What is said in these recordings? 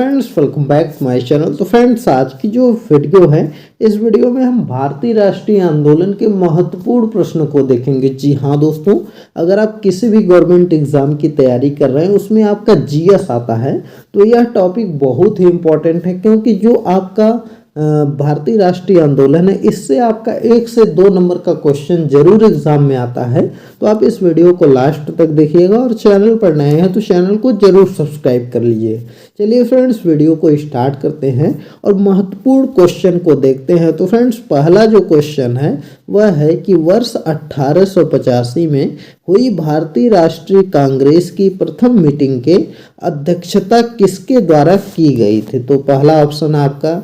Friends, welcome back to my channel. तो friends, आज की जो वीडियो है, इस वीडियो में हम भारतीय राष्ट्रीय आंदोलन के महत्वपूर्ण प्रश्न को देखेंगे। जी हाँ दोस्तों, अगर आप किसी भी गवर्नमेंट एग्जाम की तैयारी कर रहे हैं, उसमें आपका जीएस आता है, तो यह टॉपिक बहुत ही इम्पोर्टेंट है, क्योंकि जो आपका भारतीय राष्ट्रीय आंदोलन है, इससे आपका 1 से 2 नंबर का क्वेश्चन जरूर एग्जाम में आता है। तो आप इस वीडियो को लास्ट तक देखिएगा, और चैनल पर नए हैं तो चैनल को जरूर सब्सक्राइब कर लीजिए। चलिए फ्रेंड्स, वीडियो को स्टार्ट करते हैं और महत्वपूर्ण क्वेश्चन को देखते हैं। तो फ्रेंड्स, पहला जो क्वेश्चन है वह है कि वर्ष 1885 में हुई भारतीय राष्ट्रीय कांग्रेस की प्रथम मीटिंग के अध्यक्षता किसके द्वारा की गई थी? तो पहला ऑप्शन आपका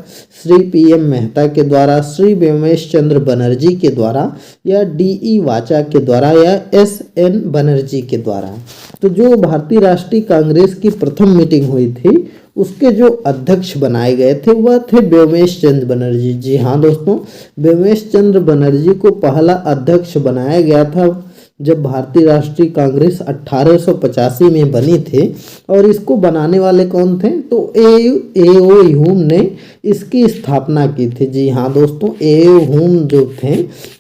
श्री पीएम मेहता के द्वारा, श्री व्योमेश चंद्र बनर्जी के द्वारा, या डीई वाचा के द्वारा, या एसएन बनर्जी के द्वारा। तो जो भारतीय राष्ट्रीय कांग्रेस की प्रथम मीटिंग हुई थी, उसके जो अध्यक्ष बनाए गए थे वह थे व्योमेश चंद्र बनर्जी। जी हाँ दोस्तों, व्योमेश चंद्र बनर्जी को पहला अध्यक्ष बनाया गया था जब भारतीय राष्ट्रीय कांग्रेस 1885 में बनी थी। और इसको बनाने वाले कौन थे? तो ए.ओ. ह्यूम ने इसकी स्थापना की थी। जी हाँ दोस्तों, ए.ओ. ह्यूम जो थे,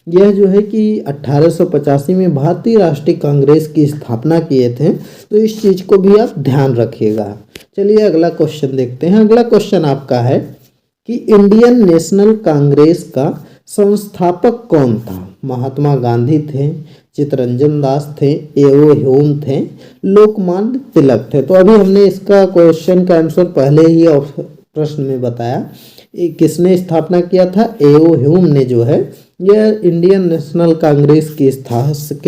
यह जो है कि 1885 में भारतीय राष्ट्रीय कांग्रेस की स्थापना किए थे। तो इस चीज़ को भी आप ध्यान रखिएगा। चलिए अगला क्वेश्चन देखते हैं। अगला क्वेश्चन आपका है कि इंडियन नेशनल कांग्रेस का संस्थापक कौन था? महात्मा गांधी थे, चित्तरंजन दास थे, ए.ओ. ह्यूम थे, लोकमान्य तिलक थे। तो अभी हमने इसका क्वेश्चन का आंसर पहले ही प्रश्न में बताया। किसने स्थापना किया था? ए.ओ. ह्यूम ने जो है, यह इंडियन नेशनल कांग्रेस के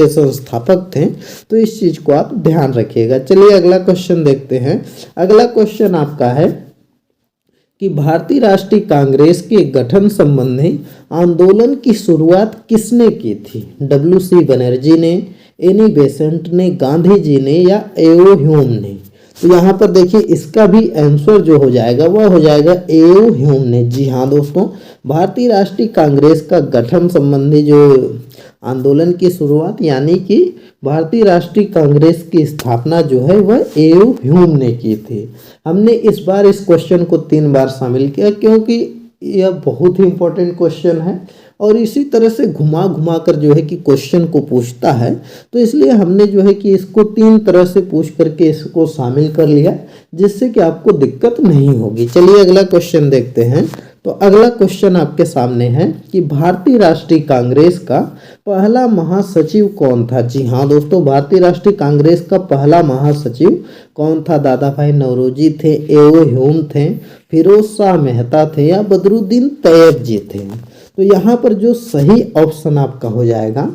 संस्थापक थे। तो इस चीज़ को आप ध्यान रखिएगा। चलिए अगला क्वेश्चन देखते हैं। अगला क्वेश्चन आपका है कि भारतीय राष्ट्रीय कांग्रेस के गठन संबंधी आंदोलन की शुरुआत किसने की थी? डब्ल्यू.सी. बनर्जी ने, एनी बेसेंट ने, गांधी जी ने, या ए.ओ. ह्यूम ने? तो यहाँ पर देखिए, इसका भी आंसर जो हो जाएगा वह हो जाएगा ए.ओ. ह्यूम ने। जी हाँ दोस्तों, भारतीय राष्ट्रीय कांग्रेस का गठन संबंधी जो आंदोलन की शुरुआत, यानी कि भारतीय राष्ट्रीय कांग्रेस की स्थापना जो है वह ए.ओ. ह्यूम ने की थी। हमने इस बार इस क्वेश्चन को 3 बार शामिल किया, क्योंकि यह बहुत ही इम्पोर्टेंट क्वेश्चन है और इसी तरह से घुमा घुमा कर जो है कि क्वेश्चन को पूछता है। तो इसलिए हमने जो है कि इसको 3 तरह से पूछ करके इसको शामिल कर लिया, जिससे कि आपको दिक्कत नहीं होगी। चलिए अगला क्वेश्चन देखते हैं। तो अगला क्वेश्चन आपके सामने है कि भारतीय राष्ट्रीय कांग्रेस का पहला महासचिव कौन था? जी हाँ दोस्तों, भारतीय राष्ट्रीय कांग्रेस का पहला महासचिव कौन था? दादा भाई नौरोजी थे, ए.ओ. ह्यूम थे, फिरोज शाह मेहता थे, या बदरुद्दीन तैयब जी थे? तो यहाँ पर जो सही ऑप्शन आपका हो जाएगा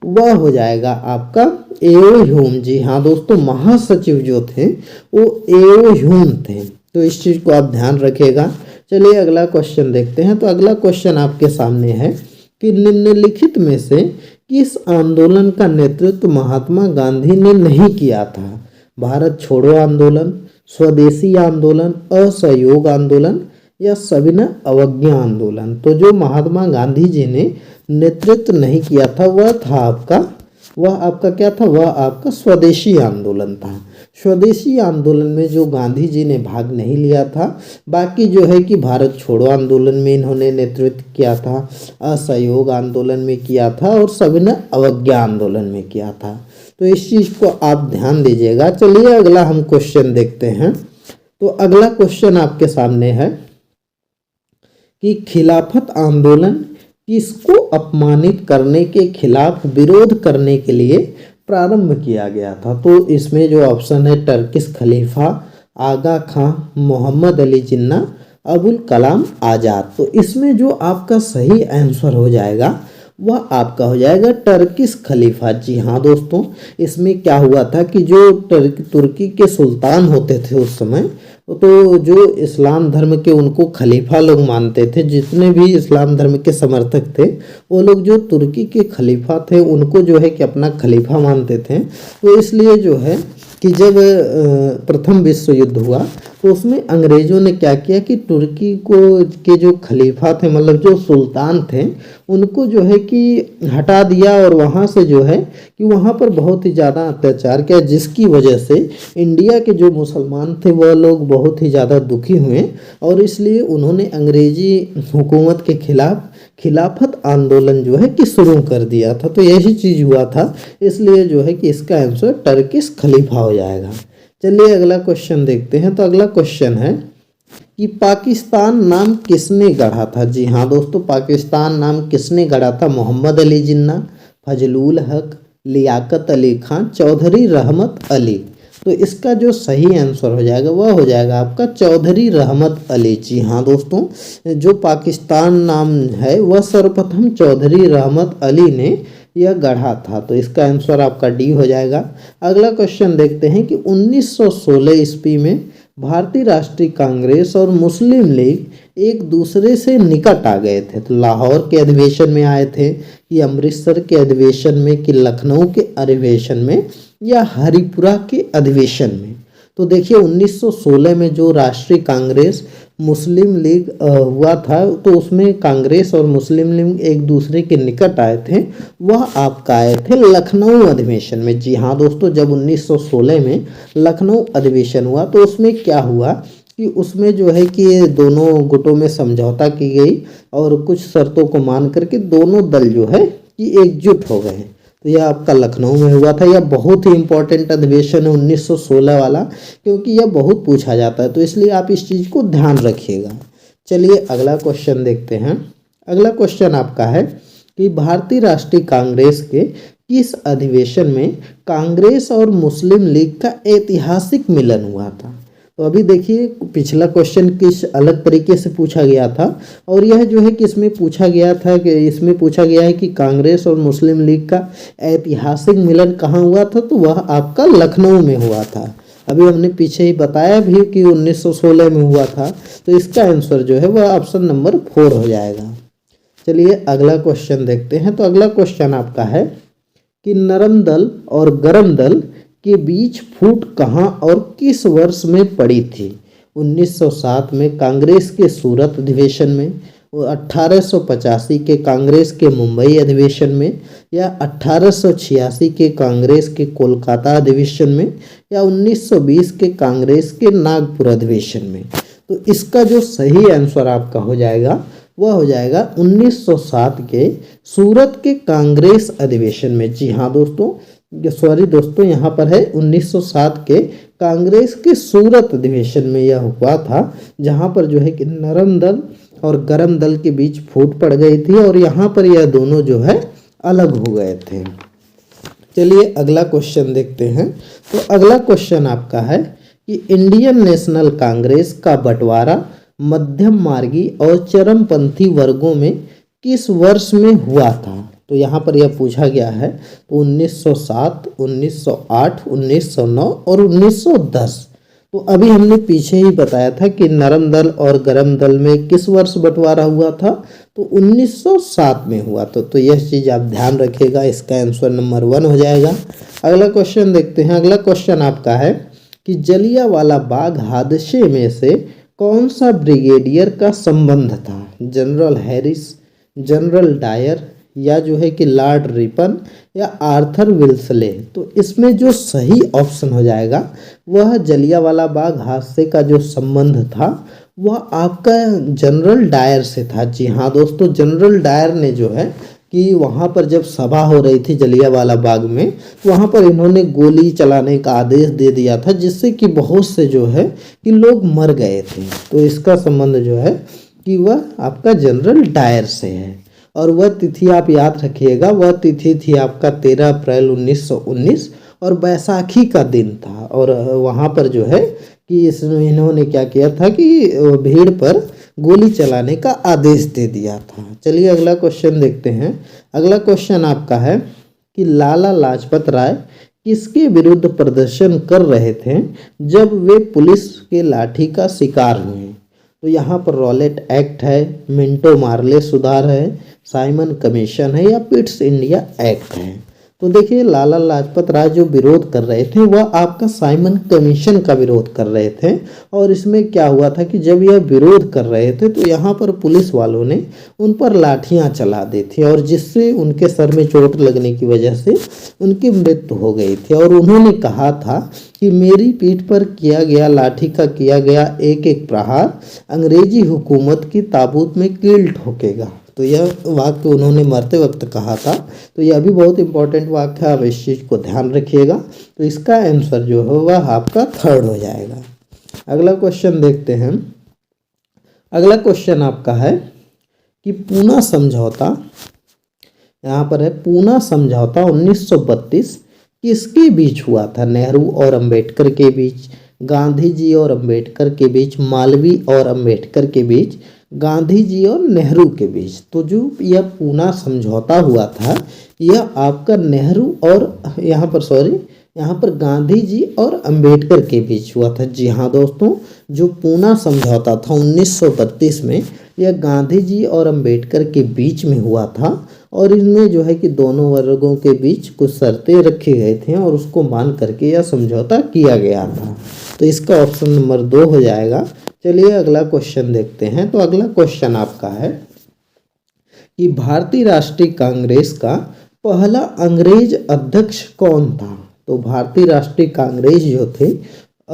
वह हो जाएगा आपका ए.ओ. ह्यूम। जी हाँ दोस्तों, महासचिव जो थे वो ए.ओ. ह्यूम थे। तो इस चीज़ को आप ध्यान रखिएगा। चलिए अगला क्वेश्चन देखते हैं। तो अगला क्वेश्चन आपके सामने है कि निम्नलिखित में से किस आंदोलन का नेतृत्व महात्मा गांधी ने नहीं किया था? भारत छोड़ो आंदोलन, स्वदेशी आंदोलन, असहयोग आंदोलन, या सविनय अवज्ञा आंदोलन? तो जो महात्मा गांधी जी ने नेतृत्व नहीं किया था वह आपका क्या था? वह आपका स्वदेशी आंदोलन था। स्वदेशी आंदोलन में जो गांधी जी ने भाग नहीं लिया था। बाकी जो है कि भारत छोड़ो आंदोलन में इन्होंने नेतृत्व किया था, असहयोग आंदोलन में किया था, और सविनय अवज्ञा आंदोलन में किया था। तो इस चीज़ को आप ध्यान दीजिएगा। चलिए अगला हम क्वेश्चन देखते हैं। तो अगला क्वेश्चन आपके सामने है कि खिलाफत आंदोलन किसको अपमानित करने के खिलाफ विरोध करने के लिए प्रारंभ किया गया था? तो इसमें जो ऑप्शन है टर्किश खलीफा, आगा खां, मोहम्मद अली जिन्ना, अबुल कलाम आज़ाद। तो इसमें जो आपका सही आंसर हो जाएगा वह आपका हो जाएगा टर्किश खलीफा। जी हाँ दोस्तों, इसमें क्या हुआ था कि जो तुर्की के सुल्तान होते थे उस समय, तो जो इस्लाम धर्म के उनको खलीफा लोग मानते थे। जितने भी इस्लाम धर्म के समर्थक थे वो लोग जो तुर्की के खलीफा थे उनको जो है कि अपना खलीफा मानते थे। तो इसलिए जो है कि जब प्रथम विश्व युद्ध हुआ तो उसमें अंग्रेज़ों ने क्या किया कि तुर्की को के जो खलीफा थे, मतलब जो सुल्तान थे, उनको जो है कि हटा दिया और वहाँ से जो है कि वहाँ पर बहुत ही ज़्यादा अत्याचार किया, जिसकी वजह से इंडिया के जो मुसलमान थे वह लोग बहुत ही ज़्यादा दुखी हुए और इसलिए उन्होंने अंग्रेजी हुकूमत के खिलाफत आंदोलन जो है कि शुरू कर दिया था। तो यही चीज़ हुआ था, इसलिए जो है कि इसका आंसर टर्किश खलीफा हो जाएगा। चलिए अगला क्वेश्चन देखते हैं। तो अगला क्वेश्चन है कि पाकिस्तान नाम किसने गढ़ा था। जी हाँ दोस्तों, पाकिस्तान नाम किसने गढ़ा था। मोहम्मद अली जिन्ना, फजलुल हक, लियाकत अली खान, चौधरी रहमत अली। तो इसका जो सही आंसर हो जाएगा वह हो जाएगा आपका चौधरी रहमत अली। जी हाँ दोस्तों, जो पाकिस्तान नाम है वह सर्वप्रथम चौधरी रहमत अली ने यह गढ़ा था। तो इसका आंसर आपका डी हो जाएगा। अगला क्वेश्चन देखते हैं कि 1916 ईस्वी में भारतीय राष्ट्रीय कांग्रेस और मुस्लिम लीग एक दूसरे से निकट आ गए थे। तो लाहौर के अधिवेशन में आए थे, कि अमृतसर के अधिवेशन में, कि लखनऊ के अधिवेशन में, या हरिपुरा के अधिवेशन में। तो देखिए 1916 में जो राष्ट्रीय कांग्रेस मुस्लिम लीग हुआ था, तो उसमें कांग्रेस और मुस्लिम लीग एक दूसरे के निकट आए थे। वह आपका आए थे लखनऊ अधिवेशन में। जी हाँ दोस्तों, जब 1916 में लखनऊ अधिवेशन हुआ तो उसमें क्या हुआ कि उसमें जो है कि ये दोनों गुटों में समझौता की गई और कुछ शर्तों को मान करके दोनों दल जो है कि एकजुट हो गए। तो यह आपका लखनऊ में हुआ था। यह बहुत ही इंपॉर्टेंट अधिवेशन है 1916 वाला, क्योंकि यह बहुत पूछा जाता है, तो इसलिए आप इस चीज़ को ध्यान रखिएगा। चलिए अगला क्वेश्चन देखते हैं। अगला क्वेश्चन आपका है कि भारतीय राष्ट्रीय कांग्रेस के किस अधिवेशन में कांग्रेस और मुस्लिम लीग का ऐतिहासिक मिलन हुआ था। तो अभी देखिए पिछला क्वेश्चन किस अलग तरीके से पूछा गया था और यह जो है कि इसमें पूछा गया था कि इसमें पूछा गया है कि कांग्रेस और मुस्लिम लीग का ऐतिहासिक मिलन कहाँ हुआ था। तो वह आपका लखनऊ में हुआ था। अभी हमने पीछे ही बताया भी कि 1916 में हुआ था। तो इसका आंसर जो है वह ऑप्शन नंबर 4 हो जाएगा। चलिए अगला क्वेश्चन देखते हैं। तो अगला क्वेश्चन आपका है कि नरम दल और गरम दल के बीच फूट कहाँ और किस वर्ष में पड़ी थी। 1907 में कांग्रेस के सूरत अधिवेशन में, 1885 के कांग्रेस के मुंबई अधिवेशन में, या 1886 के कांग्रेस के कोलकाता अधिवेशन में, या 1920 के कांग्रेस के नागपुर अधिवेशन में। तो इसका जो सही आंसर आपका हो जाएगा वह हो जाएगा 1907 के सूरत के कांग्रेस अधिवेशन में। जी हाँ दोस्तों, सॉरी दोस्तों, यहाँ पर है 1907 के कांग्रेस के सूरत अधिवेशन में यह हुआ था, जहाँ पर जो है कि नरम दल और गरम दल के बीच फूट पड़ गई थी और यहाँ पर यह दोनों जो है अलग हो गए थे। चलिए अगला क्वेश्चन देखते हैं। तो अगला क्वेश्चन आपका है कि इंडियन नेशनल कांग्रेस का बंटवारा मध्यम मार्गी और चरमपंथी वर्गों में किस वर्ष में हुआ था। तो यहाँ पर यह पूछा गया है। तो 1907, 1908, 1909 और 1910। तो अभी हमने पीछे ही बताया था कि नरम दल और गरम दल में किस वर्ष बंटवारा हुआ था। तो 1907 में हुआ। तो यह चीज़ आप ध्यान रखिएगा। इसका आंसर नंबर 1 हो जाएगा। अगला क्वेश्चन देखते हैं। अगला क्वेश्चन आपका है कि जलियांवाला बाग हादसे में से कौन सा ब्रिगेडियर का संबंध था। जनरल हैरिस, जनरल डायर, या जो है कि लॉर्ड रिपन, या आर्थर विल्सले। तो इसमें जो सही ऑप्शन हो जाएगा वह जलियांवाला बाग हादसे का जो संबंध था वह आपका जनरल डायर से था। जी हाँ दोस्तों, जनरल डायर ने जो है कि वहाँ पर जब सभा हो रही थी जलियांवाला बाग में, वहाँ पर इन्होंने गोली चलाने का आदेश दे दिया था, जिससे कि बहुत से जो है कि लोग मर गए थे। तो इसका संबंध जो है कि वह आपका जनरल डायर से है। और वह तिथि आप याद रखिएगा, वह तिथि थी आपका 13 अप्रैल 1919 और बैसाखी का दिन था। और वहाँ पर जो है कि इसमें इन्होंने क्या किया था कि भीड़ पर गोली चलाने का आदेश दे दिया था। चलिए अगला क्वेश्चन देखते हैं। अगला क्वेश्चन आपका है कि लाला लाजपत राय किसके विरुद्ध प्रदर्शन कर रहे थे जब वे पुलिस के लाठी का शिकार हुए। तो यहाँ पर रॉलेट एक्ट है, मिंटो मार्ले सुधार है, साइमन कमीशन है, या पिट्स इंडिया एक्ट है। तो देखिए लाला लाजपत राय जो विरोध कर रहे थे वह आपका साइमन कमीशन का विरोध कर रहे थे। और इसमें क्या हुआ था कि जब यह विरोध कर रहे थे तो यहाँ पर पुलिस वालों ने उन पर लाठियाँ चला दी थी और जिससे उनके सर में चोट लगने की वजह से उनकी मृत्यु हो गई थी। और उन्होंने कहा था कि मेरी पीठ पर किया गया लाठी का किया गया एक एक प्रहार अंग्रेजी हुकूमत की ताबूत में कील ठोकेगा। तो यह वाक्य उन्होंने मरते वक्त कहा था। तो यह भी बहुत इंपॉर्टेंट वाक्य है, आप इस चीज़ को ध्यान रखिएगा। तो इसका आंसर जो है वह आपका थर्ड हो जाएगा। अगला क्वेश्चन देखते हैं। अगला क्वेश्चन आपका है कि पूना समझौता, यहाँ पर है पूना समझौता 1932 किसके बीच हुआ था? नेहरू और अंबेडकर के बीच, गांधी जी और अंबेडकर के बीच, मालवीय और अंबेडकर के बीच, गांधी जी और नेहरू के बीच। तो जो यह पूना समझौता हुआ था यह आपका नेहरू और यहाँ पर गांधी जी और अंबेडकर के बीच हुआ था। जी हाँ दोस्तों, जो पूना समझौता था 1932 में यह गांधी जी और अंबेडकर के बीच में हुआ था। और इसमें जो है कि दोनों वर्गों के बीच कुछ शर्तें रखी गई थी और उसको मान करके यह समझौता किया गया था। तो इसका ऑप्शन नंबर 2 हो जाएगा। चलिए अगला क्वेश्चन देखते हैं। तो अगला क्वेश्चन आपका है कि भारतीय राष्ट्रीय कांग्रेस का पहला अंग्रेज अध्यक्ष कौन था? तो भारतीय राष्ट्रीय कांग्रेस जो थे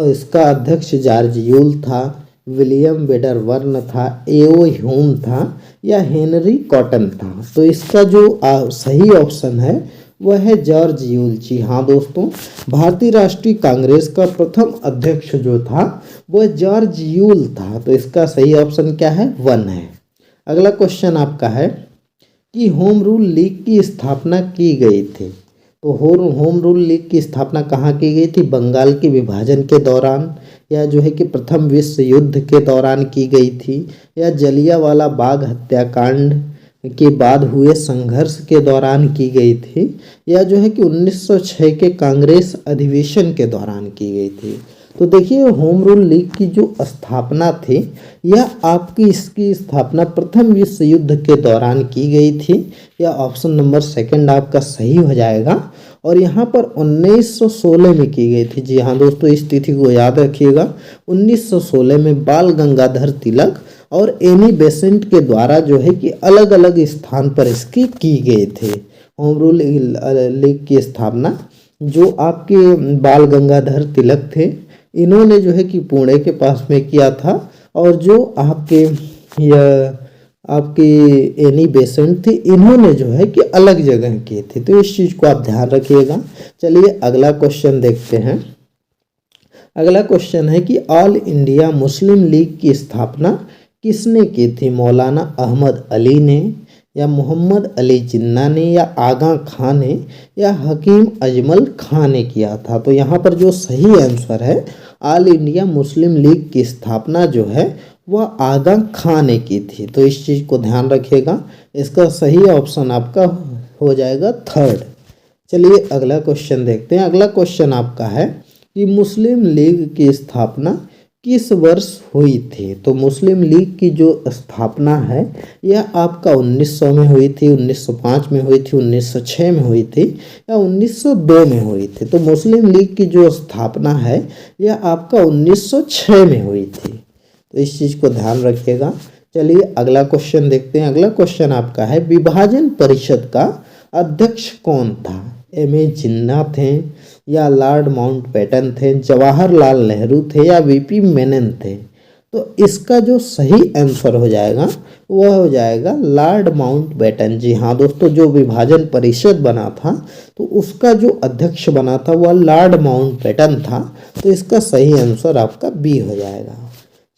इसका अध्यक्ष जॉर्ज यूल था, विलियम वेडरवर्न था, एओ ह्यूम था या हेनरी कॉटन था? तो इसका जो सही ऑप्शन है वह है जॉर्ज यूल। जी हाँ दोस्तों, भारतीय राष्ट्रीय कांग्रेस का प्रथम अध्यक्ष जो था वह जॉर्ज यूल था। तो इसका सही ऑप्शन क्या है? 1 है। अगला क्वेश्चन आपका है कि होम रूल लीग की स्थापना की गई थी। तो होम रूल लीग की स्थापना कहाँ की गई थी? बंगाल के विभाजन के दौरान, या जो है कि प्रथम विश्व युद्ध के दौरान की गई थी, या जलियांवाला बाग हत्याकांड के बाद हुए संघर्ष के दौरान की गई थी, या जो है कि 1906 के कांग्रेस अधिवेशन के दौरान की गई थी। तो देखिए होम रूल लीग की जो स्थापना थी यह आपकी इसकी स्थापना प्रथम विश्व युद्ध के दौरान की गई थी। यह ऑप्शन नंबर 2 आपका सही हो जाएगा। और यहाँ पर 1916 में की गई थी। जी हाँ दोस्तों, इस तिथि को याद रखिएगा। 1916 में बाल गंगाधर तिलक और एनी बेसेंट के द्वारा जो है कि अलग अलग स्थान पर इसकी की गई थे होम रूल लीग की स्थापना। जो आपके बाल गंगाधर तिलक थे इन्होंने जो है कि पुणे के पास में किया था, और जो आपके एनी बेसेंट थी इन्होंने जो है कि अलग जगह किए थे। तो इस चीज़ को आप ध्यान रखिएगा। चलिए अगला क्वेश्चन देखते हैं। अगला क्वेश्चन है कि ऑल इंडिया मुस्लिम लीग की स्थापना किसने की थी? मौलाना अहमद अली ने, या मोहम्मद अली जिन्ना ने, या आगा खां ने, या हकीम अजमल खां ने किया था? तो यहाँ पर जो सही आंसर है ऑल इंडिया मुस्लिम लीग की स्थापना जो है वह आगा खां ने की थी। तो इस चीज़ को ध्यान रखिएगा। इसका सही ऑप्शन आपका हो जाएगा 3rd। चलिए अगला क्वेश्चन देखते हैं। अगला क्वेश्चन आपका है कि मुस्लिम लीग की स्थापना किस वर्ष हुई थी? तो मुस्लिम लीग की जो स्थापना है यह आपका 1900 में हुई थी, 1905 में हुई थी, 1906 में हुई थी, या 1902 में हुई थी? तो मुस्लिम लीग की जो स्थापना है यह आपका 1906 में हुई थी। तो इस चीज़ को ध्यान रखिएगा। चलिए अगला क्वेश्चन देखते हैं। अगला क्वेश्चन आपका है विभाजन परिषद का अध्यक्ष कौन था? एम.ए. जिन्ना थे, या लॉर्ड माउंटबेटन थे, जवाहरलाल नेहरू थे, या वीपी मेनन थे? तो इसका जो सही आंसर हो जाएगा वह हो जाएगा लॉर्ड माउंटबेटन। जी हाँ दोस्तों, जो विभाजन परिषद बना था तो उसका जो अध्यक्ष बना था वह लॉर्ड माउंटबेटन था। तो इसका सही आंसर आपका बी हो जाएगा।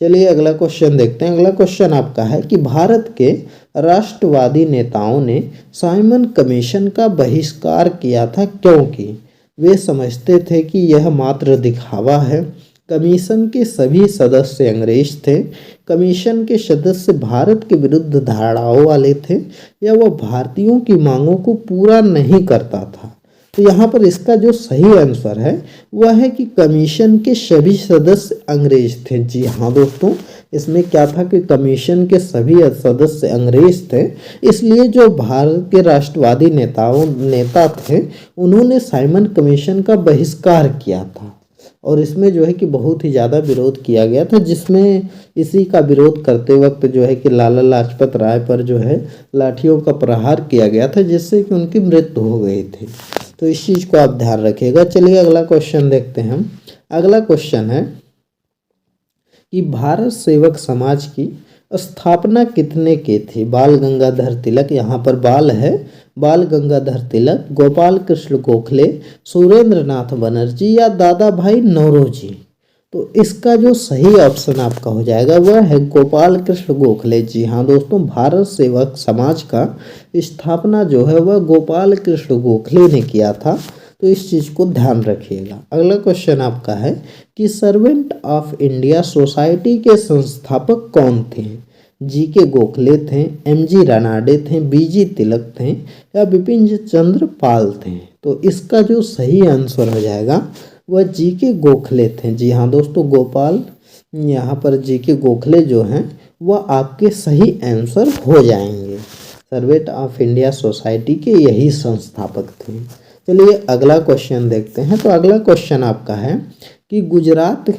चलिए अगला क्वेश्चन देखते हैं। अगला क्वेश्चन आपका है कि भारत के राष्ट्रवादी नेताओं ने साइमन कमीशन का बहिष्कार किया था क्योंकि वे समझते थे कि यह मात्र दिखावा है। कमीशन के सभी सदस्य अंग्रेज थे, कमीशन के सदस्य भारत के विरुद्ध धारणाओं वाले थे, या वह भारतीयों की मांगों को पूरा नहीं करता था? तो यहाँ पर इसका जो सही आंसर है वह है कि कमीशन के सभी सदस्य अंग्रेज थे। जी हाँ दोस्तों, इसमें क्या था कि कमीशन के सभी सदस्य अंग्रेज थे, इसलिए जो भारत के राष्ट्रवादी नेता थे उन्होंने साइमन कमीशन का बहिष्कार किया था। और इसमें जो है कि बहुत ही ज़्यादा विरोध किया गया था, जिसमें इसी का विरोध करते वक्त जो है कि लाला लाजपत राय पर जो है लाठियों का प्रहार किया गया था, जिससे कि उनकी मृत्यु हो गई थी। तो इस चीज़ को आप ध्यान रखिएगा। चलिए अगला क्वेश्चन देखते हैं हम। अगला क्वेश्चन है कि भारत सेवक समाज की स्थापना कितने की थी? बाल गंगाधर तिलक, यहाँ पर बाल है, बाल गंगाधर तिलक, गोपाल कृष्ण गोखले, सुरेंद्र नाथ बनर्जी या दादा भाई नौरोजी। तो इसका जो सही ऑप्शन आपका हो जाएगा वह है गोपाल कृष्ण गोखले। जी हाँ दोस्तों, भारत सेवक समाज का स्थापना जो है वह गोपाल कृष्ण गोखले ने किया था। तो इस चीज़ को ध्यान रखिएगा। अगला क्वेश्चन आपका है कि सर्वेंट ऑफ इंडिया सोसाइटी के संस्थापक कौन थे? जी के गोखले थे, एम जी रानाडे थे, बी जी तिलक थे या बिपिन चंद्र पाल थे। तो इसका जो सही आंसर हो जाएगा वह जी के गोखले थे। जी हाँ दोस्तों, गोपाल यहाँ पर जी के गोखले जो हैं वह आपके सही आंसर हो जाएंगे। सर्वेंट ऑफ इंडिया सोसाइटी के यही संस्थापक थे। चलिए अगला क्वेश्चन देखते हैं। तो अगला क्वेश्चन आपका है कि गुजरात,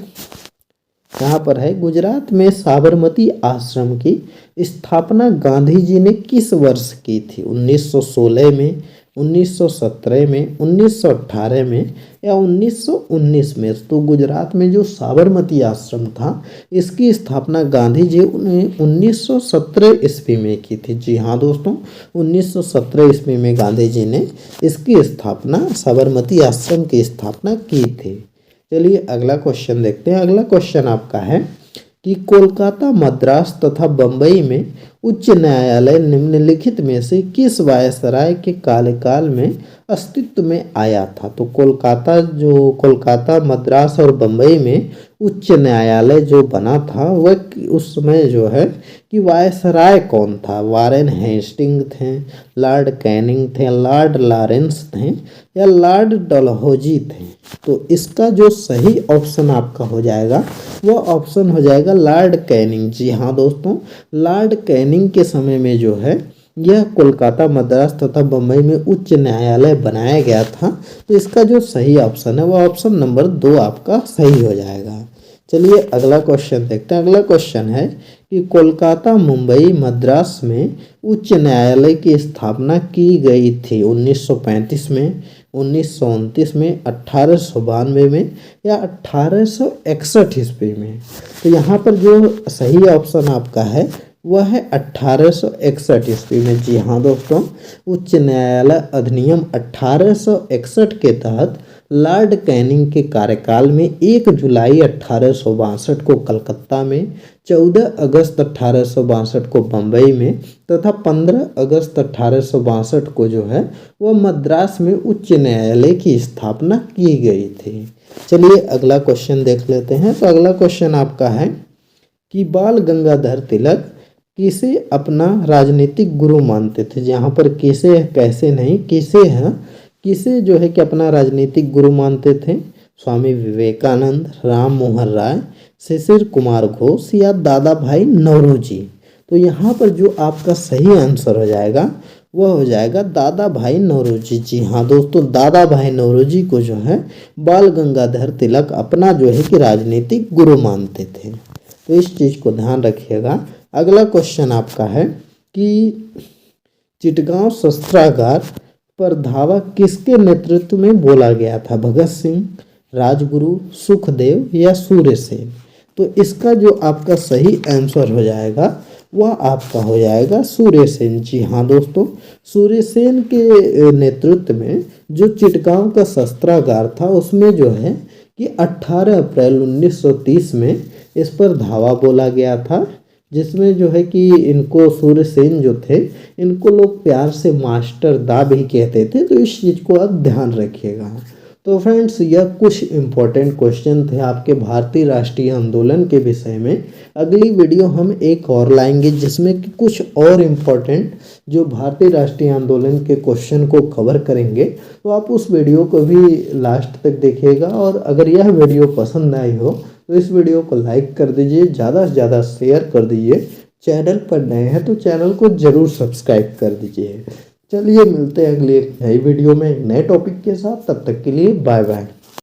यहाँ पर है, गुजरात में साबरमती आश्रम की स्थापना गांधी जी ने किस वर्ष की थी? 1916 में, 1917 में, 1918 में या 1919 में? तो गुजरात में जो साबरमती आश्रम था इसकी स्थापना गांधी जी ने 1917 ईस्वी में की थी। जी हाँ दोस्तों, 1917 ईस्वी में गांधी जी ने इसकी स्थापना, साबरमती आश्रम की स्थापना की थी। चलिए अगला क्वेश्चन देखते हैं। अगला क्वेश्चन आपका है कि कोलकाता, मद्रास तथा बम्बई में उच्च न्यायालय निम्नलिखित में से किस वायसराय के कार्यकाल में अस्तित्व में आया था? तो कोलकाता, मद्रास और बम्बई में उच्च न्यायालय जो बना था वह उस समय जो है कि वायसराय कौन था? वारेन हेस्टिंग थे, लॉर्ड कैनिंग थे, लॉर्ड लॉरेंस थे या लॉर्ड डलहौजी थे? तो इसका जो सही ऑप्शन आपका हो जाएगा वह ऑप्शन हो जाएगा लॉर्ड कैनिंग। जी हाँ दोस्तों, लॉर्ड कैनिंग के समय में जो है यह कोलकाता, मद्रास तथा बम्बई में उच्च न्यायालय बनाया गया था। तो इसका जो सही ऑप्शन है वह ऑप्शन नंबर 2 आपका सही हो जाएगा। चलिए अगला क्वेश्चन देखते हैं। अगला क्वेश्चन है कि कोलकाता, मुंबई, मद्रास में उच्च न्यायालय की स्थापना की गई थी 1935 में, 1929 में, 1892 में या 1861 ईस्वी में? तो यहाँ पर जो सही ऑप्शन आपका है वह है 1861 ईस्वी में। जी हाँ दोस्तों, उच्च न्यायालय अधिनियम 1861 के तहत लॉर्ड कैनिंग के कार्यकाल में 1 जुलाई 1862 को कलकत्ता में, 14 अगस्त 1862 को बम्बई में तथा 15 अगस्त 1862 को जो है वह मद्रास में उच्च न्यायालय की स्थापना की गई थी। चलिए अगला क्वेश्चन देख लेते हैं। तो अगला क्वेश्चन आपका है कि बाल गंगाधर तिलक किसे अपना राजनीतिक गुरु मानते थे? यहाँ पर किसे, कैसे नहीं, किसे है, किसे जो है कि अपना राजनीतिक गुरु मानते थे? स्वामी विवेकानंद, राम मोहन राय, शिशिर कुमार घोष या दादा भाई नौरोजी? तो यहाँ पर जो आपका सही आंसर हो जाएगा वह हो जाएगा दादा भाई नौरोजी। जी हाँ दोस्तों, दादा भाई नौरोजी को जो है बाल गंगाधर तिलक अपना जो है कि राजनीतिक गुरु मानते थे। तो इस चीज़ को ध्यान रखिएगा। अगला क्वेश्चन आपका है कि चिटगांव शस्त्रागार पर धावा किसके नेतृत्व में बोला गया था? भगत सिंह, राजगुरु, सुखदेव या सूर्यसेन? तो इसका जो आपका सही आंसर हो जाएगा वह आपका हो जाएगा सूर्यसेन। जी हाँ दोस्तों, सूर्यसेन के नेतृत्व में जो चिटगांव का शस्त्रागार था उसमें जो है कि 18 अप्रैल 1930 में इस पर धावा बोला गया था, जिसमें जो है कि इनको सूर्यसेन जो थे इनको लोग प्यार से मास्टर दा भी कहते थे। तो इस चीज़ को आप ध्यान रखिएगा। तो फ्रेंड्स, यह कुछ इम्पोर्टेंट क्वेश्चन थे आपके भारतीय राष्ट्रीय आंदोलन के विषय में। अगली वीडियो हम एक और लाएंगे जिसमें कि कुछ और इम्पोर्टेंट जो भारतीय राष्ट्रीय आंदोलन के क्वेश्चन को कवर करेंगे। तो आप उस वीडियो को भी लास्ट तक देखिएगा और अगर यह वीडियो पसंद आई हो तो इस वीडियो को लाइक कर दीजिए, ज़्यादा से ज़्यादा शेयर कर दीजिए। चैनल पर नए हैं तो चैनल को ज़रूर सब्सक्राइब कर दीजिए। चलिए मिलते हैं अगले एक नई वीडियो में एक नए टॉपिक के साथ, तब तक के लिए बाय बाय।